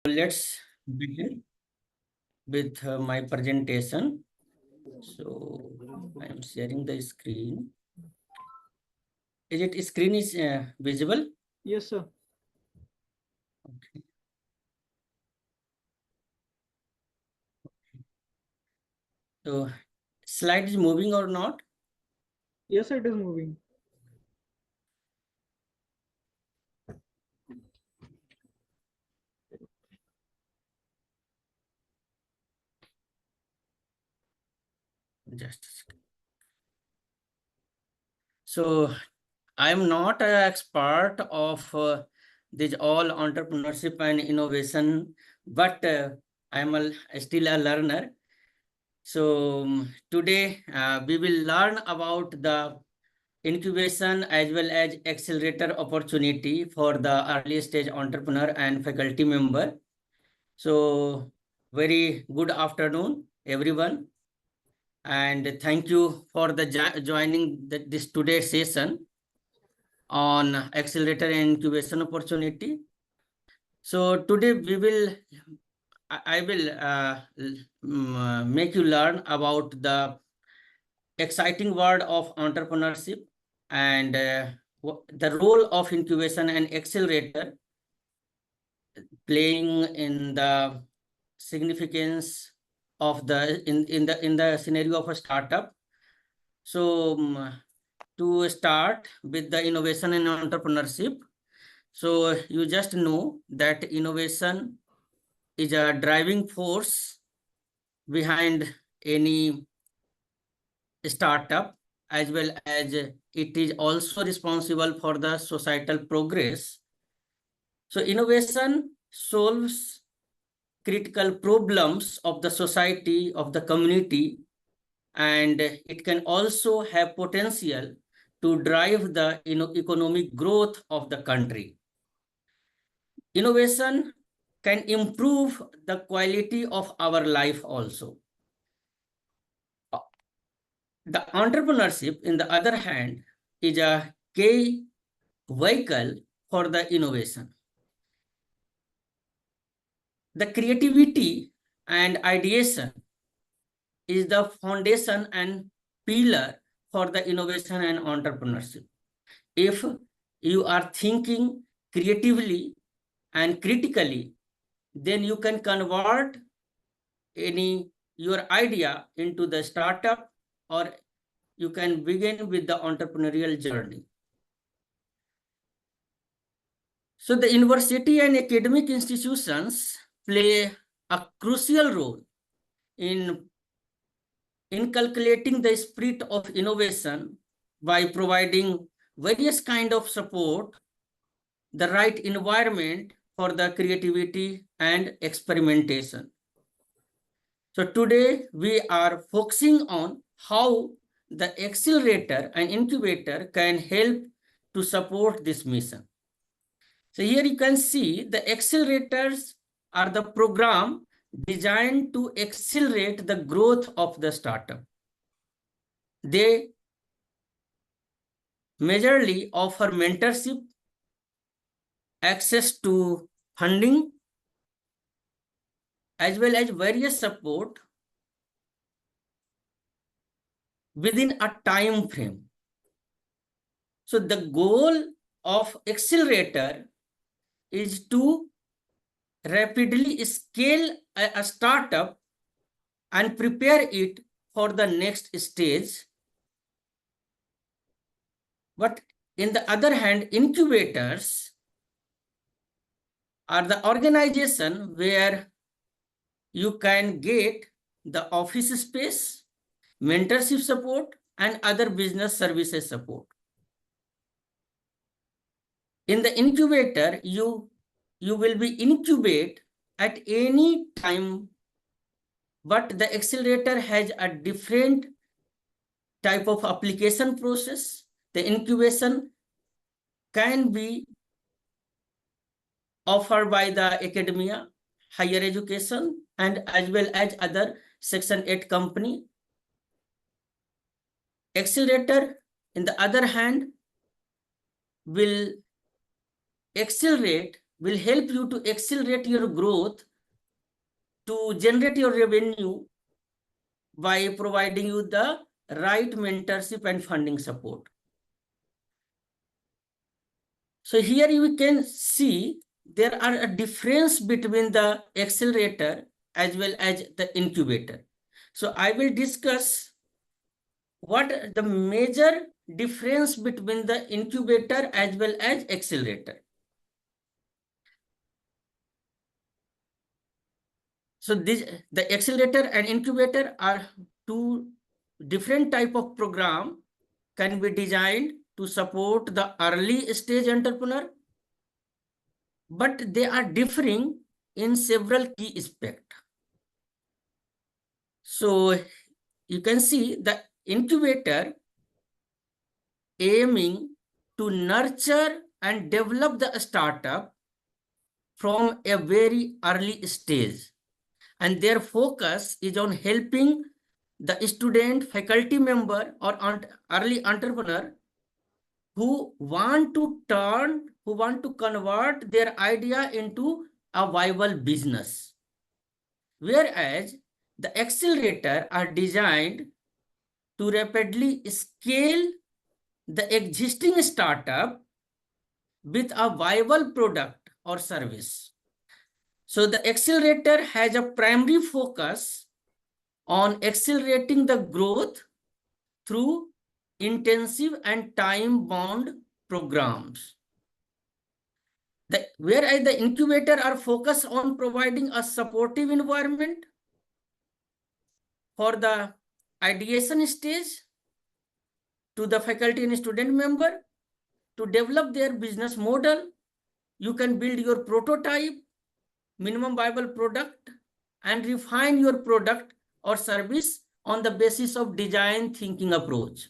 Let's begin with my presentation. So I am sharing the screen. Screen is visible? Yes, sir. Okay. So slide is moving or not? Yes, it is moving. Just a second. So I am not an expert of this all entrepreneurship and innovation, but I am still a learner. So today we will learn about the incubation as well as accelerator opportunity for the early stage entrepreneur and faculty member. So very good afternoon, everyone. And thank you for the joining this today's session on accelerator and incubation opportunity. So today I will make you learn about the exciting world of entrepreneurship and the role of incubation and accelerator playing in the significance of the in the scenario of a startup. So to start with the innovation and entrepreneurship, so you just know that innovation is a driving force behind any startup, as well as it is also responsible for the societal progress. So innovation solves critical problems of the society, of the community, and it can also have potential to drive the economic growth of the country. Innovation can improve the quality of our life also. The entrepreneurship, in the other hand, is a key vehicle for the innovation. The creativity and ideation is the foundation and pillar for the innovation and entrepreneurship. If you are thinking creatively and critically, then you can convert your idea into the startup, or you can begin with the entrepreneurial journey. So the university and academic institutions play a crucial role in inculcating the spirit of innovation by providing various kind of support, the right environment for the creativity and experimentation. So today we are focusing on how the accelerator and incubator can help to support this mission. So here you can see the accelerators are the program designed to accelerate the growth of the startup. They majorly offer mentorship, access to funding, as well as various support within a time frame. So the goal of accelerator is to rapidly scale a startup and prepare it for the next stage. But in the other hand, incubators are the organization where you can get the office space, mentorship support, and other business services support. In the incubator, you will be incubate at any time, but the accelerator has a different type of application process. The incubation can be offered by the academia, higher education, and as well as other Section 8 company. Accelerator, in the other hand, will accelerate will help you to accelerate your growth, to generate your revenue by providing you the right mentorship and funding support. So here you can see there are a difference between the accelerator as well as the incubator. So I will discuss what the major difference between the incubator as well as accelerator. So the accelerator and incubator are two different type of program can be designed to support the early stage entrepreneur, but they are differing in several key aspects. So you can see the incubator aiming to nurture and develop the startup from a very early stage, and their focus is on helping the student, faculty member, or early entrepreneur who want to convert their idea into a viable business. Whereas the accelerator are designed to rapidly scale the existing startup with a viable product or service. So the accelerator has a primary focus on accelerating the growth through intensive and time-bound programs. Whereas the incubator are focused on providing a supportive environment for the ideation stage to the faculty and student member to develop their business model. You can build your prototype, minimum viable product, and refine your product or service on the basis of design thinking approach.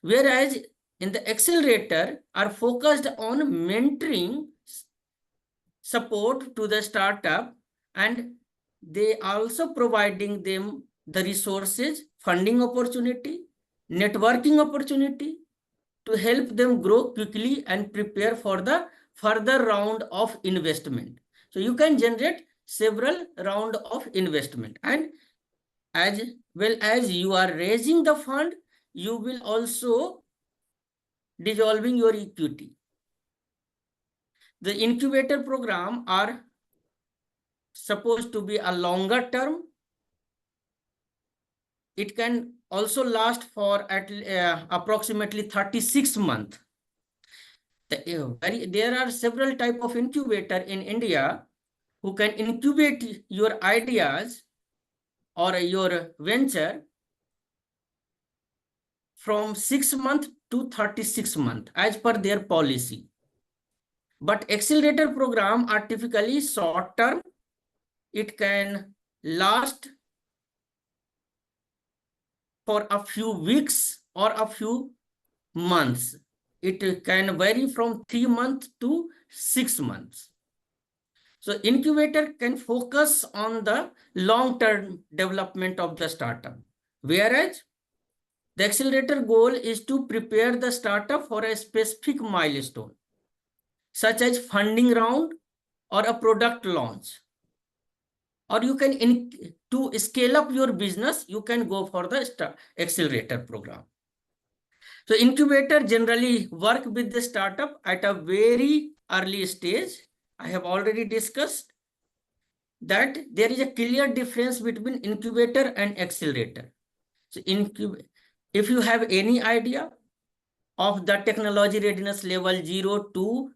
Whereas in the accelerator are focused on mentoring support to the startup, and they also providing them the resources, funding opportunity, networking opportunity to help them grow quickly and prepare for the further round of investment. So you can generate several round of investment, and as well as you are raising the fund, you will also dissolving your equity. The incubator program are supposed to be a longer term. It can also last for approximately 36 months. There are several types of incubator in India who can incubate your ideas or your venture from 6 months to 36 months as per their policy. But accelerator program are typically short term. It can last for a few weeks or a few months. It can vary from 3 months to 6 months. So incubator can focus on the long-term development of the startup, whereas the accelerator goal is to prepare the startup for a specific milestone, such as funding round or a product launch. Or you can, to scale up your business, you can go for the accelerator program. So incubator generally work with the startup at a very early stage. I have already discussed that there is a clear difference between incubator and accelerator. So if you have any idea of the technology readiness level 0 to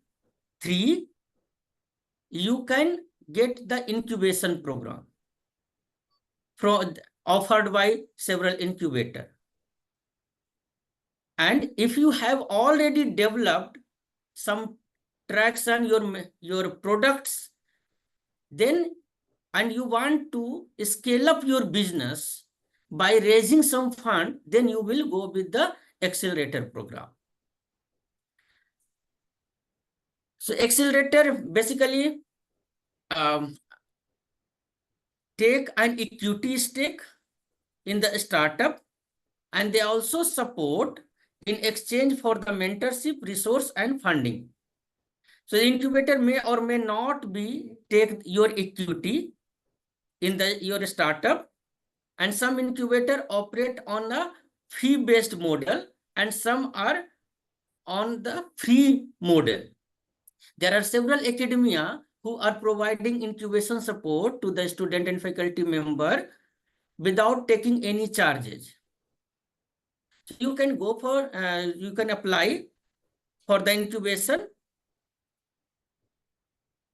3, you can get the incubation program offered by several incubator. And if you have already developed some traction, your products, then and you want to scale up your business by raising some fund, then you will go with the accelerator program. So accelerator basically take an equity stake in the startup, and they also support in exchange for the mentorship, resource, and funding. So the incubator may or may not be take your equity in your startup, and some incubator operate on a fee-based model and some are on the free model. There are several academia who are providing incubation support to the student and faculty member without taking any charges. So you can go for, you can apply for the incubation.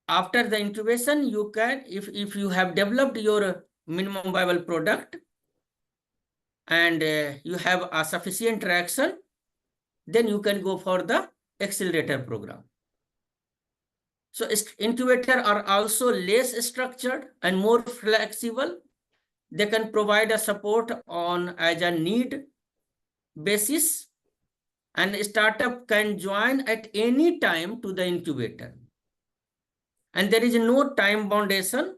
After the incubation, you can, if you have developed your minimum viable product and you have a sufficient traction, then you can go for the accelerator program. So incubators are also less structured and more flexible. They can provide a support on as a need basis, and a startup can join at any time to the incubator. And there is no time foundation,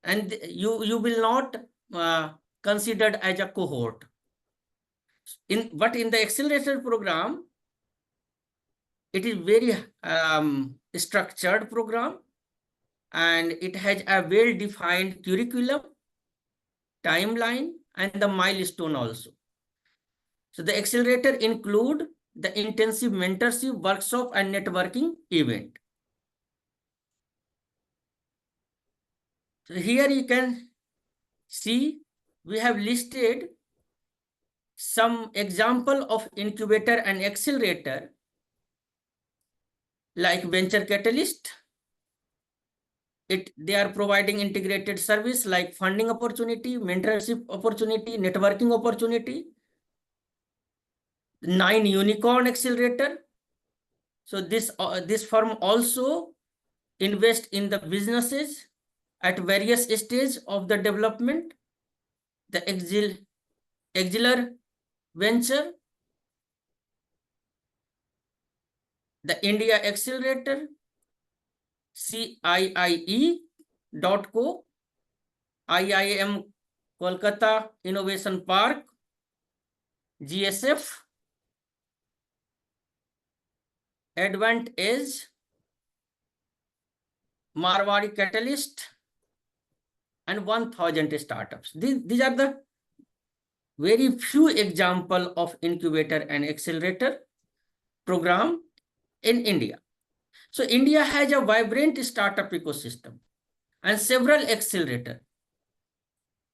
and you will not considered as a cohort. But in the accelerator program, it is very structured program, and it has a well-defined curriculum, timeline, and the milestone also. So the accelerator include the intensive mentorship, workshop, and networking event. So here you can see we have listed some example of incubator and accelerator like venture catalyst. They are providing integrated service like funding opportunity, mentorship opportunity, networking opportunity. 9 unicorn accelerator. So this firm also invest in the businesses at various stages of the development. The Axelar Venture, the India Accelerator, CIIE.co, IIM Kolkata Innovation Park, GSF, Advent Edge, Marwari Catalyst, and 1000 startups. These are the very few example of incubator and accelerator program in India. So India has a vibrant startup ecosystem and several accelerators.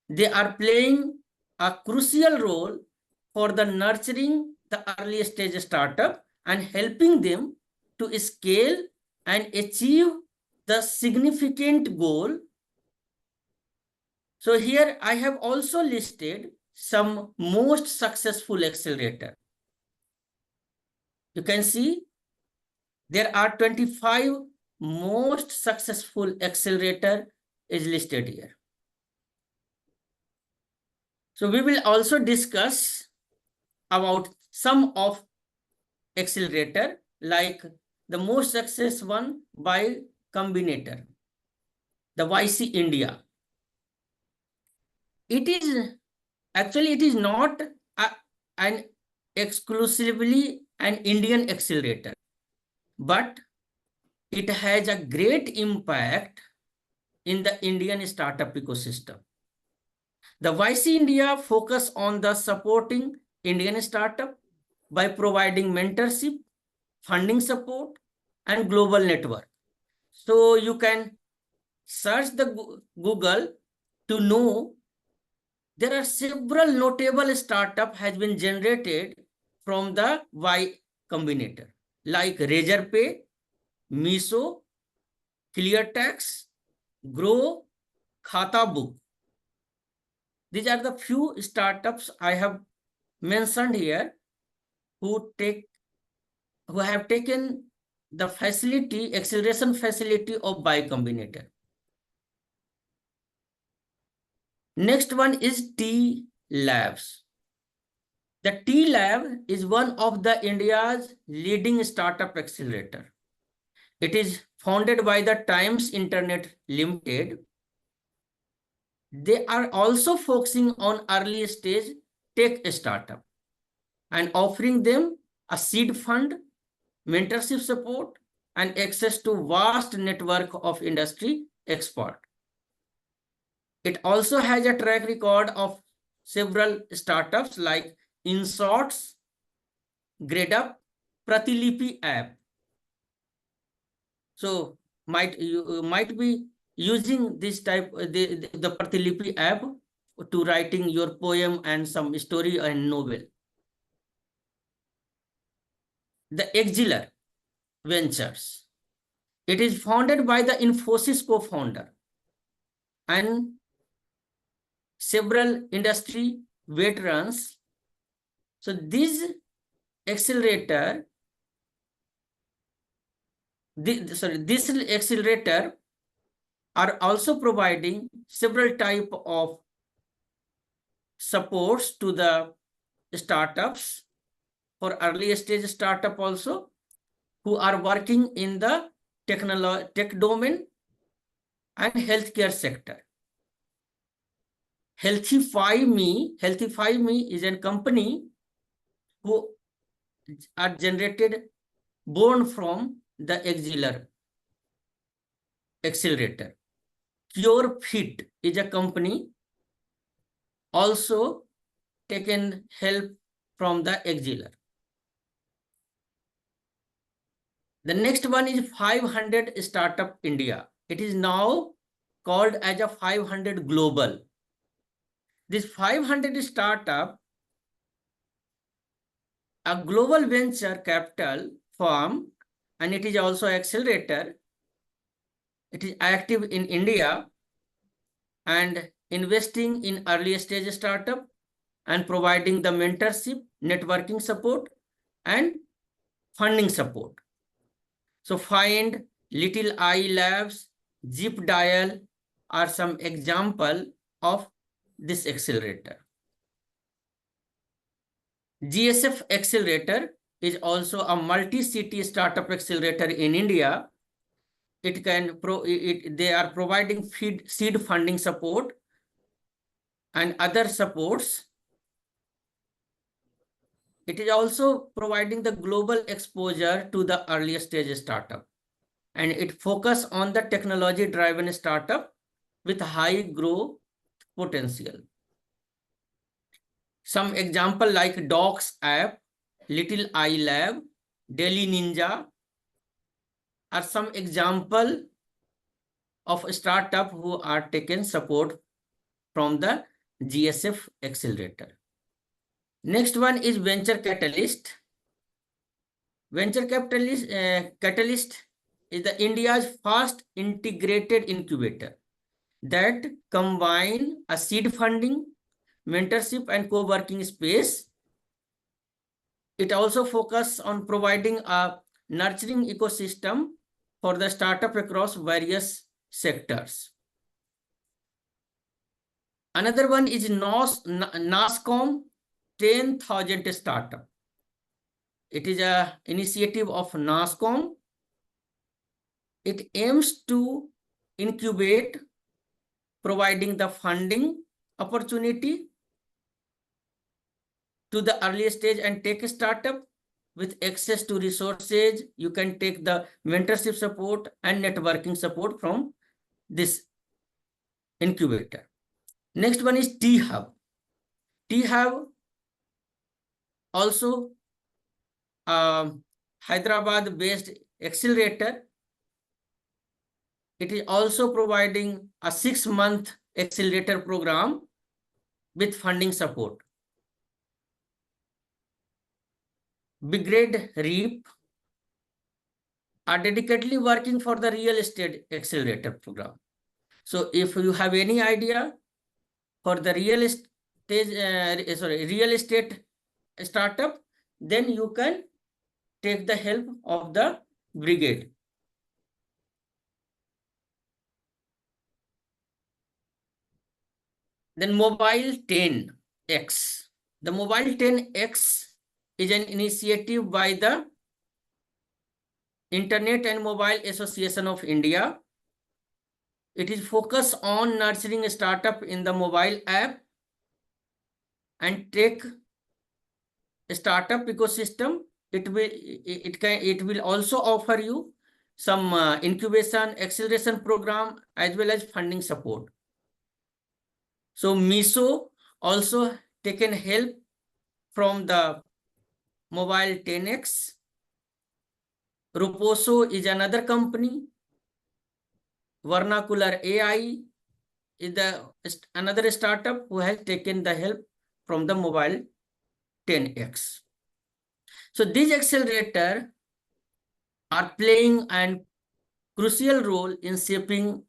They are playing a crucial role for the nurturing the early stage startup and helping them to scale and achieve the significant goal. So here I have also listed some most successful accelerator. You can see there are 25 most successful accelerator is listed here. So we will also discuss about some of accelerator, like the most success one by Combinator, the YC India. It is not an exclusively an Indian accelerator, but it has a great impact in the Indian startup ecosystem. The YC India focus on the supporting Indian startup by providing mentorship, funding support, and global network. So you can search the Google to know there are several notable startups has been generated from the Y Combinator, like Razorpay, Miso, ClearTax, Grow, Khatabook. These are the few startups I have mentioned here who have taken the facility, acceleration facility of Y Combinator. Next one is T Labs. The T Lab is one of the India's leading startup accelerator. It is founded by the Times Internet Limited. They are also focusing on early stage tech startup and offering them a seed fund, mentorship support, and access to vast network of industry experts. It also has a track record of several startups like InSorts, GradeUp, Pratilipi app. So you might be using this type the Pratilipi app to writing your poem and some story and novel. The Exeler Ventures. It is founded by the Infosys co-founder and several industry veterans. So this accelerator, this accelerator are also providing several type of supports to the startups for early stage startup also who are working in the tech domain and healthcare sector. Healthify Me is a company who are born from the Exeler accelerator. CureFit is a company also taken help from the Exeler. The next one is 500 Startup India. It is now called as a 500 Global. This 500 startup, a global venture capital firm, and it is also accelerator. It is active in India and investing in early stage startup and providing the mentorship, networking support, and funding support. So Find, Little Eye Labs, Zip Dial are some example of this accelerator. GSF Accelerator is also a multi-city startup accelerator in India. They are providing seed funding support and other supports. It is also providing the global exposure to the early stage startup, and it focus on the technology-driven startup with high growth potential. Some example like Docs app, Little Eye Lab, Daily Ninja are some example of a startup who are taken support from the GSF accelerator. Next one is Venture Catalyst. Venture Catalyst is the India's first integrated incubator that combine a seed funding, mentorship, and co-working space. It also focuses on providing a nurturing ecosystem for the startup across various sectors. Another one is NASCOM 10,000 Startup. It is an initiative of NASCOM. It aims to incubate, providing the funding opportunity to the early stage and tech startup with access to resources. You can take the mentorship support and networking support from this incubator. Next one is T-Hub. T-Hub also Hyderabad-based accelerator. It is also providing a 6-month accelerator program with funding support. Big Reap are dedicatedly working for the real estate accelerator program. So if you have any idea for the real estate startup, then you can take the help of the brigade. Then Mobile 10X. The Mobile 10X is an initiative by the Internet and Mobile Association of India. It is focused on nurturing a startup in the mobile app and tech startup ecosystem. It will also offer you some incubation acceleration program as well as funding support. So MISO also taken help from the mobile 10X. Roposo is another company. Vernacular AI is another startup who has taken the help from the mobile 10X. So these accelerators are playing a crucial role in shaping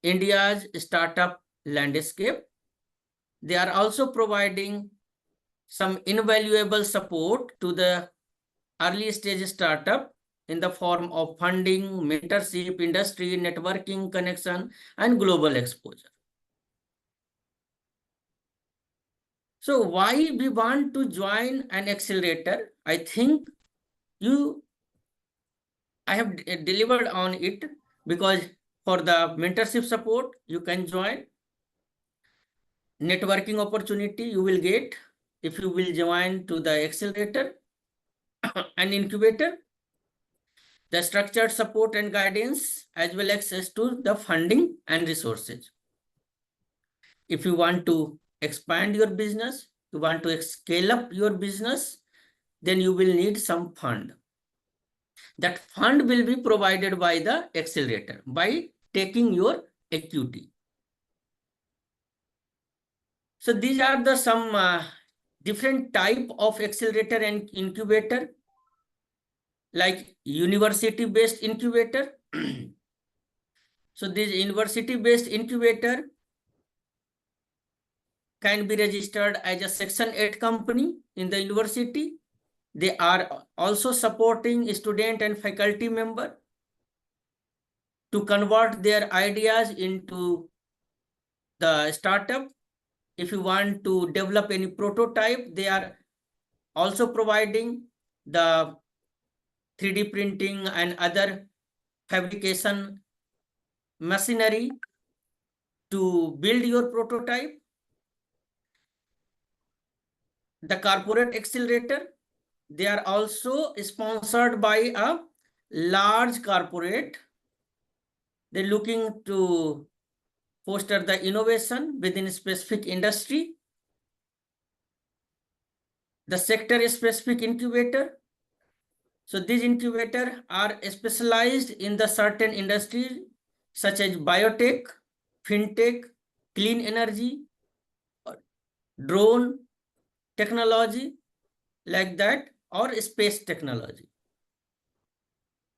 India's startup landscape. They are also providing some invaluable support to the early stage startup in the form of funding, mentorship, industry, networking, connection, and global exposure. So why we want to join an accelerator? I think I have delivered on it, because for the mentorship support, you can join. Networking opportunity you will get if you will join to the accelerator and incubator. The structured support and guidance, as well as access to the funding and resources. If you want to expand your business, you want to scale up your business, then you will need some fund. That fund will be provided by the accelerator by taking your equity. So these are the some different type of accelerator and incubator, like university-based incubator. So this university-based incubator can be registered as a Section 8 company in the university. They are also supporting student and faculty member to convert their ideas into the startup. If you want to develop any prototype, they are also providing the 3D printing and other fabrication machinery to build your prototype. The corporate accelerator, they are also sponsored by a large corporate. They're looking to foster the innovation within a specific industry. The sector-specific incubator. So these incubators are specialized in the certain industries such as biotech, fintech, clean energy, drone technology, like that, or space technology.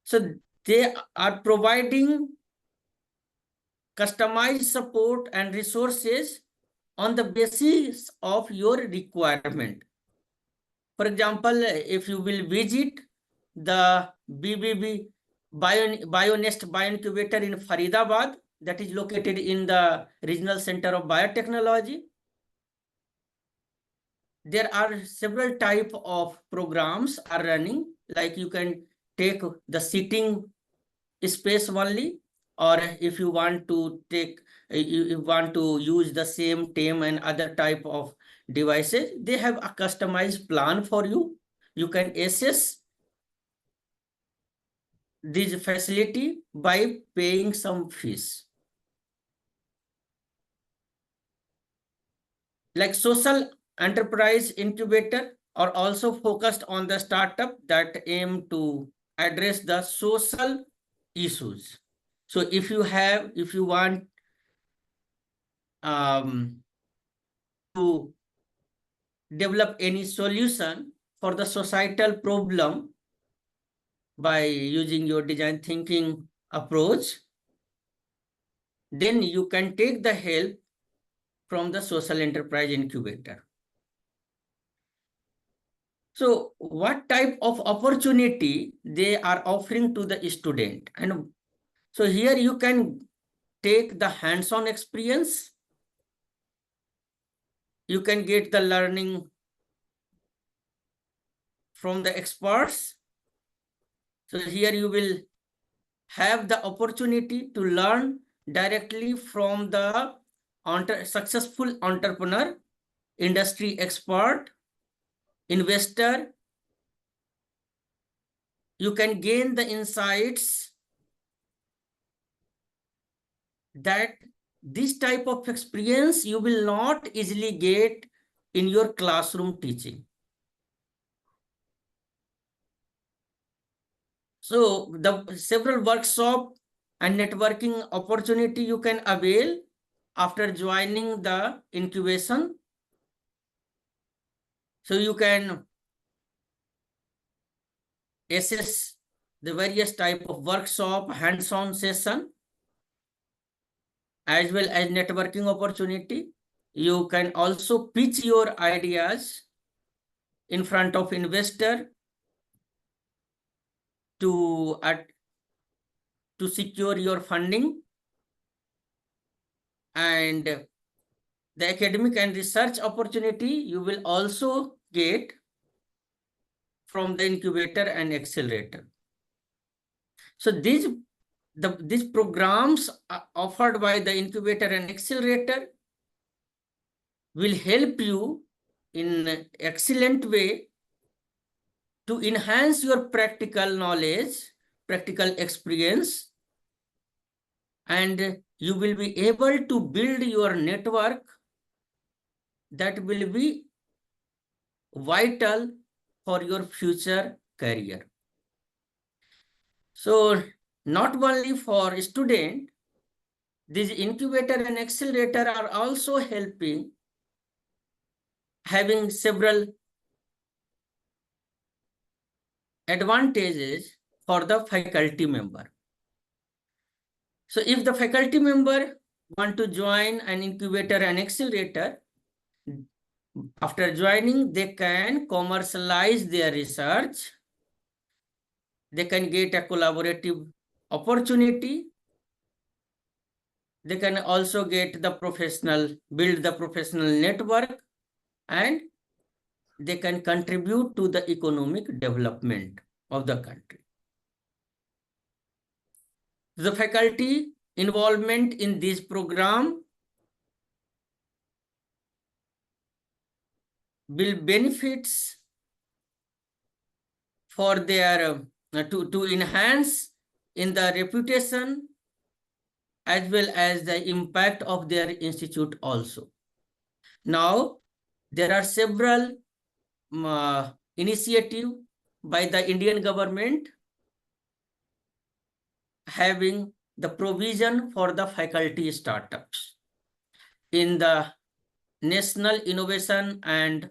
So they are providing customized support and resources on the basis of your requirement. For example, if you will visit the BBB BioNest Bioincubator in Faridabad, that is located in the Regional Center of Biotechnology, there are several type of programs are running, like you can take the sitting space only, or if you want to take, you want to use the same team and other type of devices, they have a customized plan for you. You can access this facility by paying some fees. Like social enterprise incubator are also focused on the startup that aim to address the social issues. So if you want to develop any solution for the societal problem by using your design thinking approach, then you can take the help from the social enterprise incubator. So what type of opportunity they are offering to the student? And so here you can take the hands-on experience. You can get the learning from the experts. So here you will have the opportunity to learn directly from the successful entrepreneur, industry expert, investor. You can gain the insights that this type of experience you will not easily get in your classroom teaching. So the several workshop and networking opportunity you can avail after joining the incubation. So you can assess the various type of workshop, hands-on session, as well as networking opportunity. You can also pitch your ideas in front of investor to secure your funding, and the academic and research opportunity you will also get from the incubator and accelerator. So these programs offered by the incubator and accelerator will help you in an excellent way to enhance your practical knowledge, practical experience, and you will be able to build your network that will be vital for your future career. So not only for student, this incubator and accelerator are also helping, having several advantages for the faculty member. So if the faculty member want to join an incubator and accelerator, after joining, they can commercialize their research. They can get a collaborative opportunity. They can also get the build the professional network, and they can contribute to the economic development of the country. The faculty involvement in this program will benefits for their to enhance in the reputation as well as the impact of their institute also. Now, there are several initiatives by the Indian government having the provision for the faculty startups. In the National Innovation and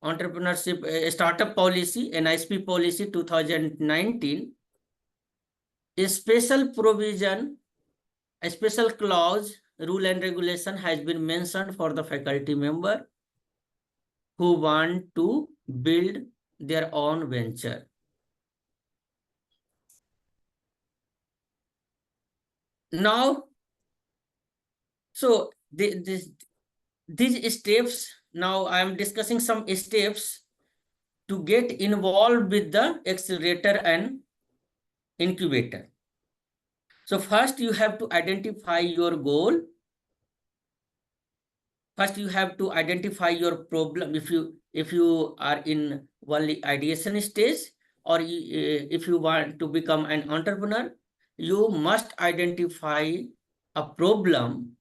Entrepreneurship Startup Policy, NISP Policy 2019, a special provision, a special clause, rule and regulation has been mentioned for the faculty member who want to build their own venture. Now, so these steps, now I am discussing some steps to get involved with the accelerator and incubator. So first you have to identify your goal. First you have to identify your problem. If you are in only ideation stage, or if you want to become an entrepreneur, you must identify a problem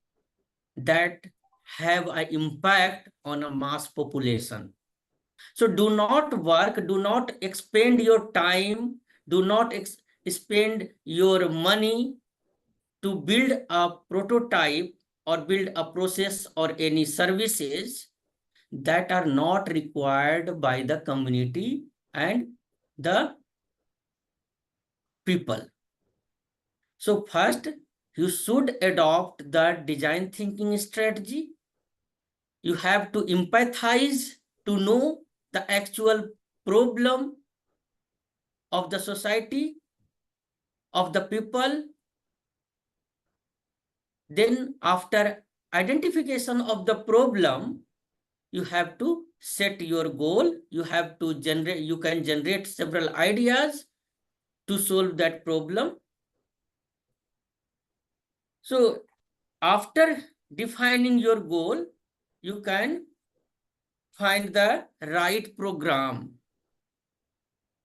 that have an impact on a mass population. So do not expend your time, do not spend your money to build a prototype or build a process or any services that are not required by the community and the people. So first, you should adopt the design thinking strategy. You have to empathize to know the actual problem of the society, of the people. Then after identification of the problem, you have to set your goal. You have to generate, you can generate several ideas to solve that problem. So after defining your goal, you can find the right program.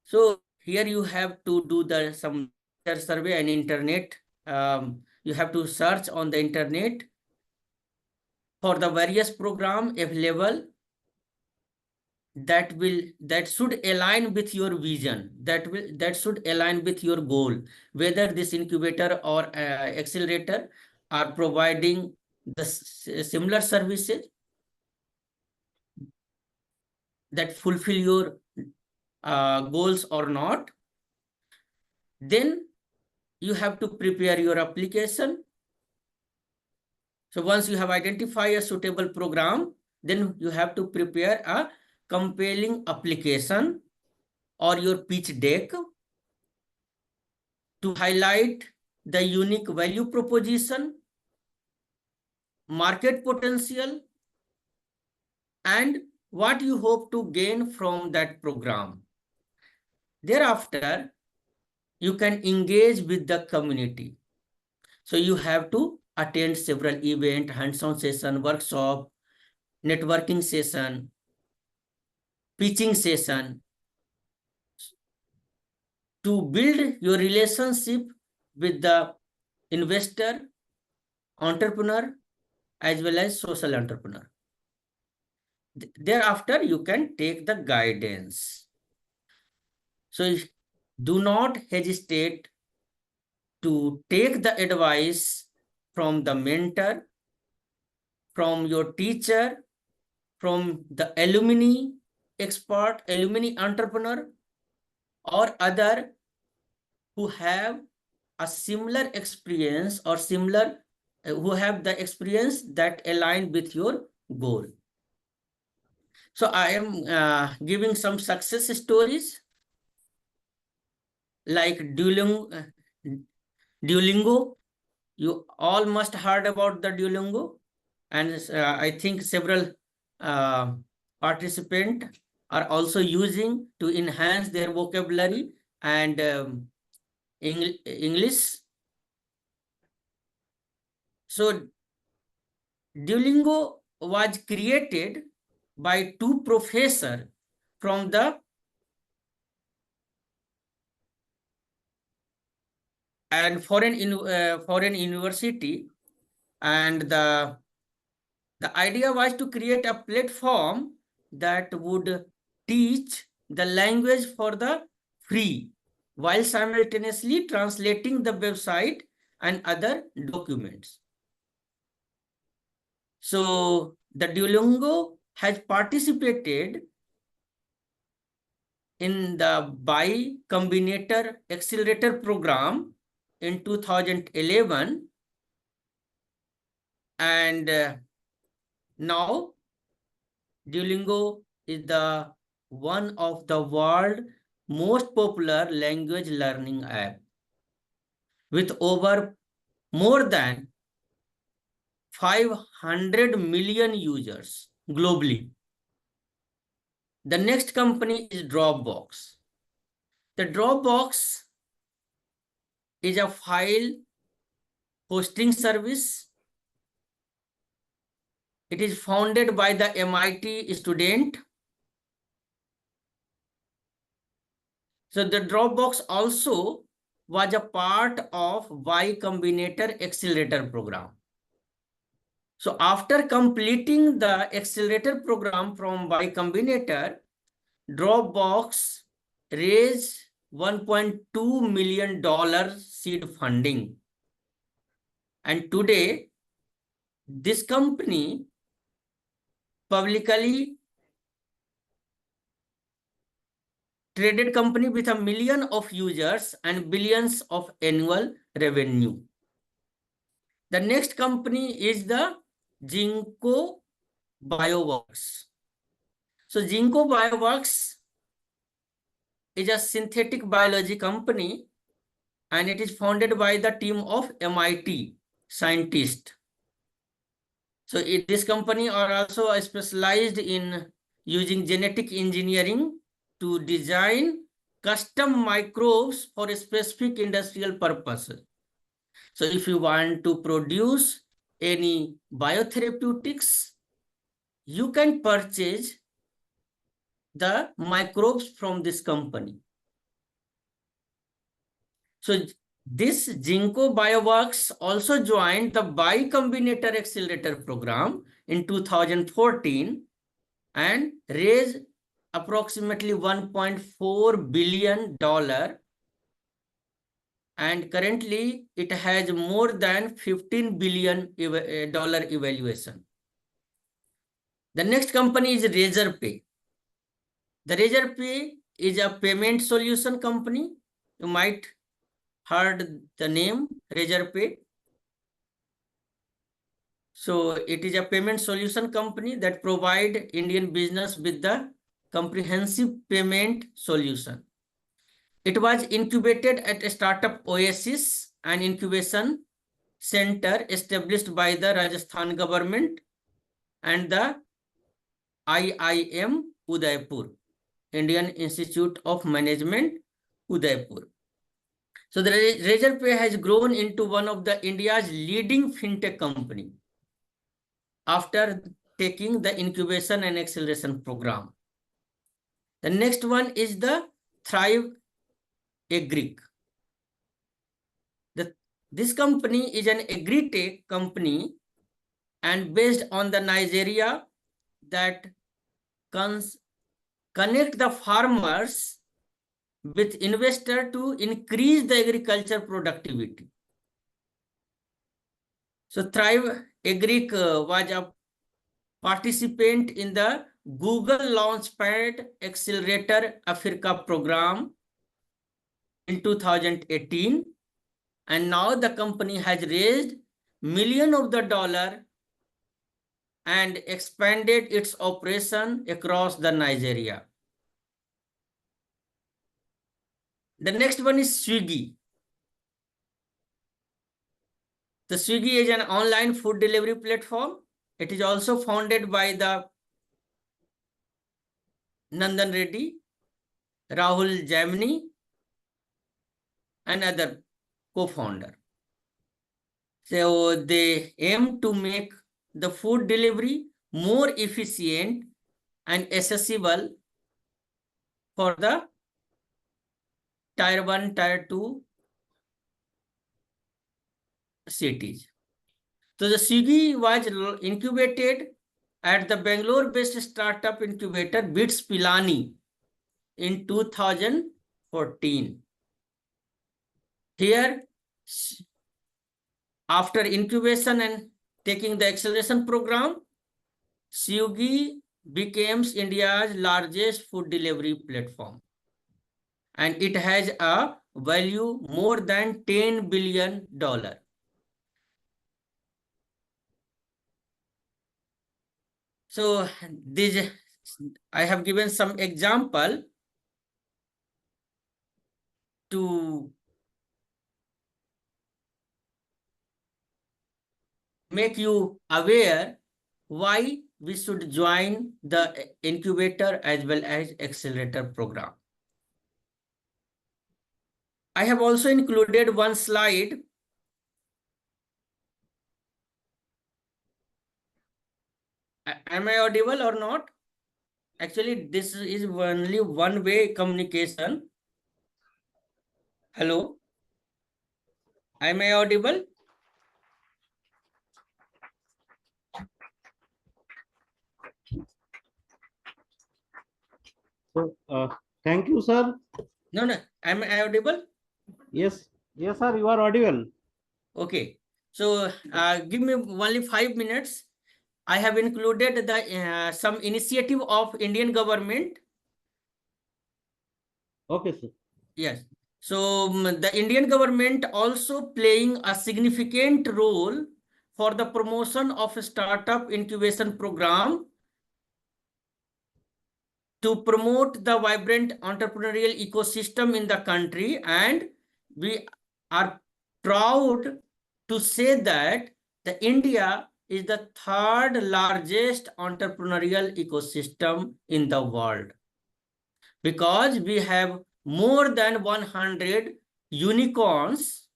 So here you have to do some survey and internet you have to search on the internet for the various program available that should align with your vision, that should align with your goal, whether this incubator or accelerator are providing the similar services that fulfill your goals or not. Then you have to prepare your application. So once you have identified a suitable program, then you have to prepare a compelling application or your pitch deck to highlight the unique value proposition, market potential, and what you hope to gain from that program. Thereafter, you can engage with the community. So you have to attend several events, hands-on session, workshop, networking session, pitching session, to build your relationship with the investor, entrepreneur, as well as social entrepreneur. Thereafter, you can take the guidance. So do not hesitate to take the advice from the mentor, from your teacher, from the alumni expert, alumni entrepreneur, or other who have a similar experience or similar, who have the experience that align with your goal. So I am giving some success stories like Duolingo. You all must heard about the Duolingo, and I think several participants are also using to enhance their vocabulary and English. So Duolingo was created by two professors from the foreign university, and the idea was to create a platform that would teach the language for the free while simultaneously translating the website and other documents. So the Duolingo has participated in the Y Combinator Accelerator program in 2011, and now Duolingo is the one of the world's most popular language learning app with over more than 500 million users globally. The next company is Dropbox. The Dropbox is a file hosting service. It is founded by the MIT student. So the Dropbox also was a part of Y Combinator Accelerator program. So after completing the accelerator program from Y Combinator, Dropbox raised $1.2 million seed funding. And today, this company publicly traded company with 1 million of users and billions of annual revenue. The next company is the Ginkgo Bioworks. So Ginkgo Bioworks is a synthetic biology company, and it is founded by the team of MIT scientists. So this company are also specialized in using genetic engineering to design custom microbes for a specific industrial purpose. So if you want to produce any biotherapeutics, you can purchase the microbes from this company. So This Ginkgo Bioworks also joined the Y Combinator Accelerator program in 2014 and raised approximately $1.4 billion, and currently it has more than $15 billion evaluation. The next company is Razorpay. The Razorpay is a payment solution company. You might heard the name Razorpay. So it is a payment solution company that provide Indian business with the comprehensive payment solution. It was incubated at a startup Oasis, an incubation center established by the Rajasthan government and the IIM Udaipur, Indian Institute of Management, Udaipur. So the Razorpay has grown into one of the India's leading fintech company after taking the incubation and acceleration program. The next one is the Thrive Agric. This company is an agri-tech company and based on the Nigeria that connect the farmers with investor to increase the agriculture productivity. So Thrive Agric was a participant in the Google Launchpad Accelerator Africa program in 2018. And now the company has raised millions of the dollars and expanded its operation across the Nigeria. The next one is Swiggy. The Swiggy is an online food delivery platform. It is also founded by the Nandan Reddy, Rahul Jamni, and other co-founder. So they aim to make the food delivery more efficient and accessible for the Tier 1, Tier 2 cities. So the Swiggy was incubated at the Bangalore-based startup incubator BITS Pilani in 2014. Here, after incubation and taking the acceleration program, Swiggy becomes India's largest food delivery platform. And it has a value more than $10 billion. So this, I have given some example to make you aware why we should join the incubator as well as accelerator program. I have also included one slide. Am I audible or not? Actually, this is only one-way communication. Hello? Am I audible? So, thank you, sir. No. Am I audible? Yes, sir, you are audible. Okay. So give me only 5 minutes. I have included the some initiative of Indian government. Okay, sir. Yes. So the Indian government also playing a significant role for the promotion of a startup incubation program to promote the vibrant entrepreneurial ecosystem in the country. And we are proud to say that the India is the third largest entrepreneurial ecosystem in the world, because we have more than 100 unicorns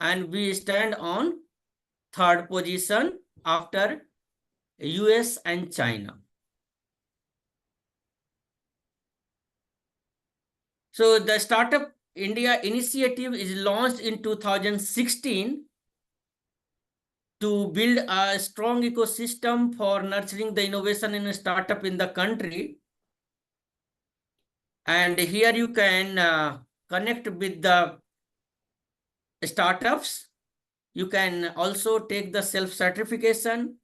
and we stand on third position after US and China. So the startup India initiative is launched in 2016 to build a strong ecosystem for nurturing the innovation in a startup in the country. And here you can connect with the startups. You can also take the self-certification.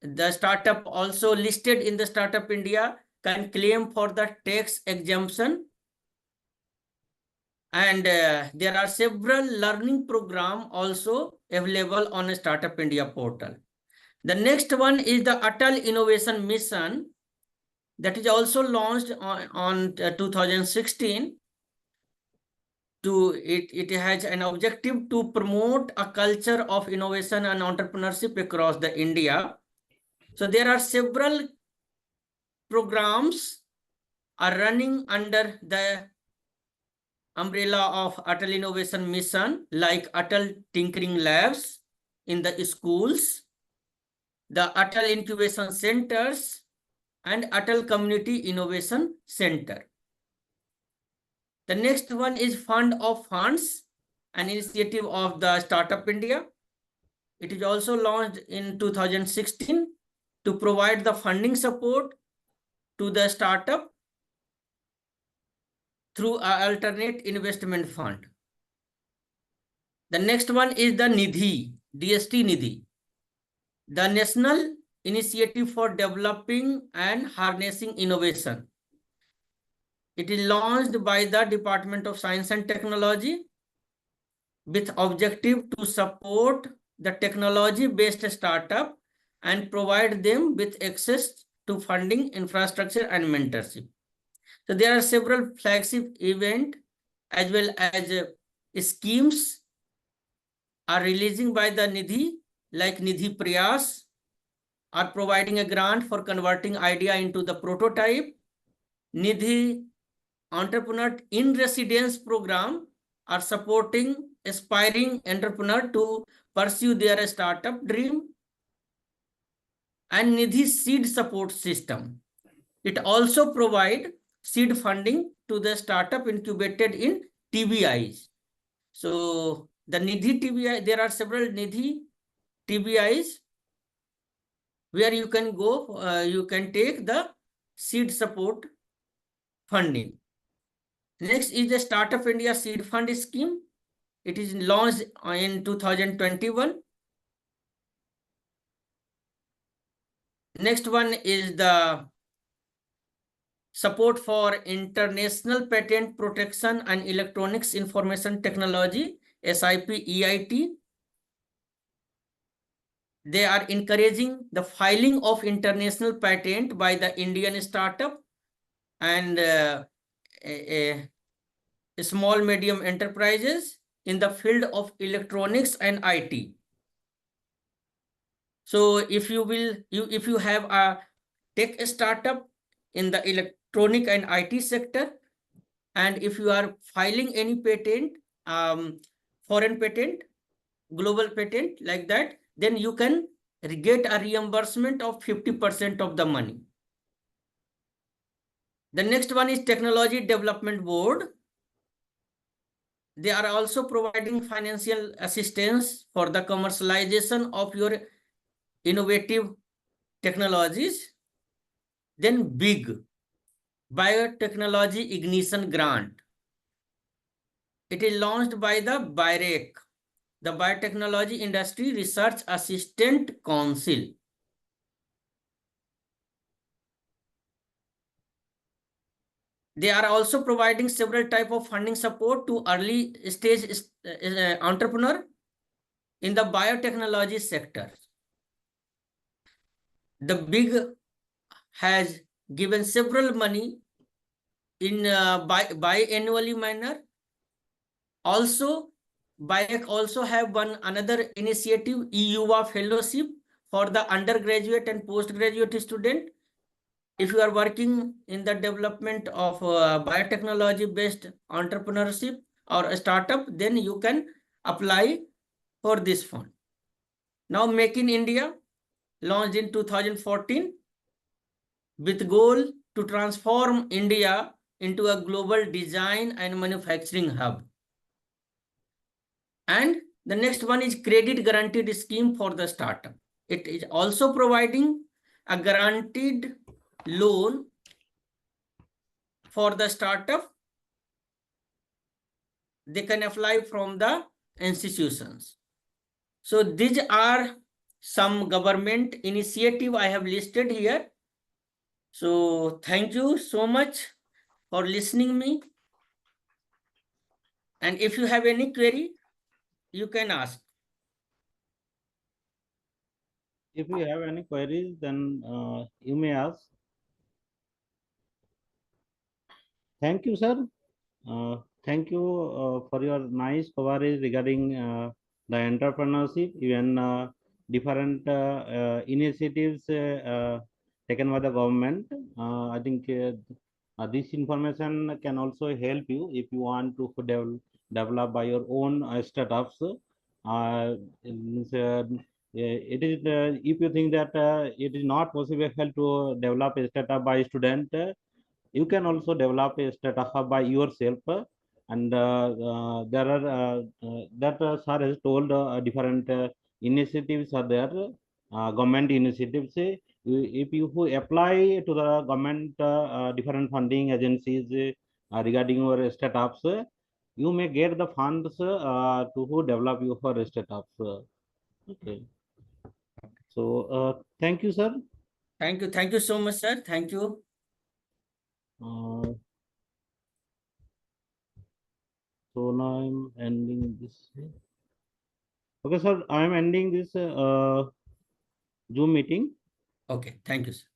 The startup also listed in the Startup India can claim for the tax exemption. And there are several learning programs also available on a Startup India portal. The next one is the Atal Innovation Mission that is also launched on 2016. It has an objective to promote a culture of innovation and entrepreneurship across the India. So there are several programs are running under the umbrella of Atal Innovation Mission, like Atal Tinkering Labs in the schools, the Atal Incubation Centers, and Atal Community Innovation Center. The next one is Fund of Funds, an initiative of the Startup India. It is also launched in 2016 to provide the funding support to the startup through an alternate investment fund. The next one is the Nidhi, DST Nidhi, the National Initiative for Developing and Harnessing Innovation. It is launched by the Department of Science and Technology with objective to support the technology-based startup and provide them with access to funding, infrastructure, and mentorship. So there are several flagship events as well as schemes are releasing by the Nidhi, like Nidhi Prayas, are providing a grant for converting idea into the prototype. Nidhi Entrepreneur in Residence program are supporting aspiring entrepreneur to pursue their startup dream. And Nidhi Seed Support System. It also provides seed funding to the startup incubated in TBIs. So the Nidhi TBI, there are several Nidhi TBIs where you can go, you can take the seed support funding. Next is the Startup India Seed Fund Scheme. It is launched in 2021. Next one is the support for International Patent Protection and Electronics Information Technology, SIP EIT. They are encouraging the filing of international patent by the Indian startup and small medium enterprises in the field of electronics and IT. So if you have a tech startup in the electronic and IT sector, and if you are filing any patent, foreign patent, global patent like that, then you can get a reimbursement of 50% of the money. The next one is Technology Development Board. They are also providing financial assistance for the commercialization of your innovative technologies. Then BIG, Biotechnology Ignition Grant. It is launched by the BIRAC, the Biotechnology Industry Research Assistant Council. They are also providing several types of funding support to early stage entrepreneur in the biotechnology sector. The BIG has given several money in biannually manner. Also, BIAC also have one another initiative, EUA Fellowship for the undergraduate and postgraduate student. If you are working in the development of biotechnology-based entrepreneurship or a startup, then you can apply for this fund. Now, Make in India, launched in 2014, with goal to transform India into a global design and manufacturing hub. And the next one is credit guaranteed scheme for the startup. It is also providing a guaranteed loan for the startup. They can apply from the institutions. So these are some government initiative I have listed here. So thank you so much for listening me. And if you have any query, you can ask. If you have any queries, then you may ask. Thank you, sir. Thank you for your nice coverage regarding the entrepreneurship, even different initiatives taken by the government. I think this information can also help you if you want to develop by your own startups. It is if you think that it is not possible to develop a startup by student, you can also develop a startup by yourself. And there are that sir has told different initiatives are there, government initiatives. If you apply to the government different funding agencies regarding your startups, you may get the funds to develop your startups. Okay. So thank you, sir. Thank you. Thank you so much, sir. Thank you. So now I'm ending this. Okay, sir, I am ending this Zoom meeting. Okay. Thank you, sir.